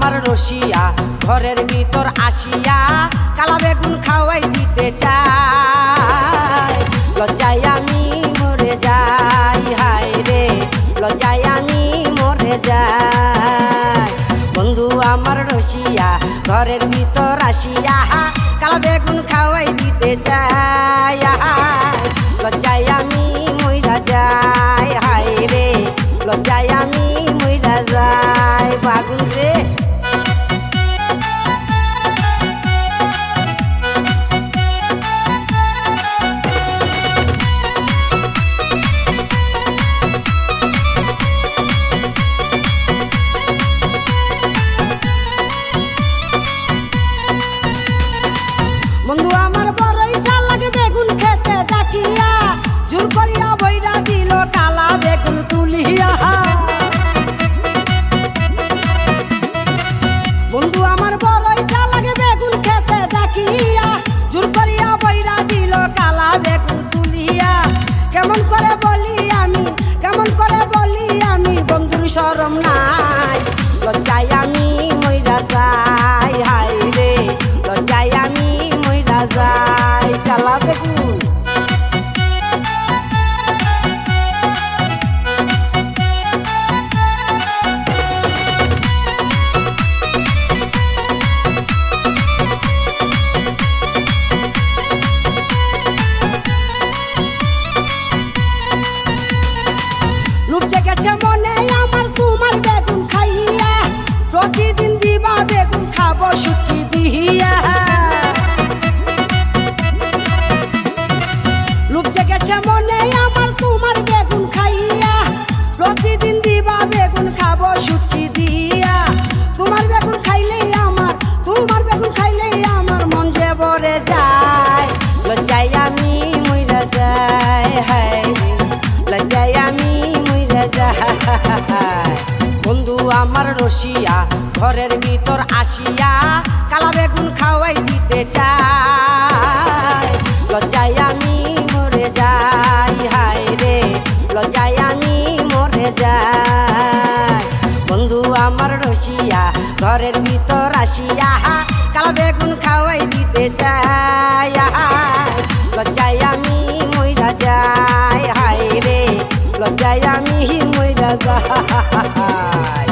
আমার রসিয়া ঘরের ভিতর আসিয়া কালা বেগুন খাওয়াই দিতে চায়। লজ্জায় আমি মরে যাই, হায় রে লজ্জায় আমি মরে যাই। বন্ধু আমার রসিয়া ঘরের ভিতর আসিয়া কালা বেগুন খাওয়াই দিতে চায়। লজ্জায় আমি মইরা যাই, হায় রে লজ্জায় আমি মইরা যাই। বাগুন রে বন্ধু আমার বড়ই ঝাল লাগে বেগুন খেতে ডাকিয়া, জোর করিয়া বইরা দিল কালা বেগুন তুলিয়া। বন্ধু আমার বড়ই ঝাল লাগে বেগুন খেতে ডাকিয়া, জোর করিয়া বইরা দিল কালা বেগুন তুলিয়া। কেমন করে বলি আমি, কেমন করে বলি আমি, বন্ধুর শরম নাই, লজ্জায় আমি মইরা যাই, হায় রে লজ্জায় আমি মইরা যাই। কালা বেগুন রূপ জেগেছে মনে আমার তোমার বেগুন খাইয়া, প্রতিদিন দিবা বেগুন খাবো শুকি দিয়া। রূপ জেগেছে মনে আমার তোমার বেগুন খাইয়া, প্রতিদিন দিবা বেগুন খাবো শুকি দিয়া। তোমার বেগুন খাইলেই আমার, তোমার বেগুন খাইলেই আমার মন যে ভরে যায়। লজ্জায় আমি মইরা যাই, হায় লজ্জায় আমি মইরা যাই। বন্ধু আমার রসিয়া ঘরের ভিতর আসিয়া কালা বেগুন খাওয়াই দিতে চায়। লজ্জায় আমি মরে যাই, হায় রে লজ্জায় আমি মরে যাই। বন্ধু আমার রসিয়া ঘরের ভিতর আসিয়া কালা বেগুন খাওয়াই দিতে চায়। লজ্জায় আমি মইরা যাই, হায় রে লজ্জায় আমি মইরা যাই।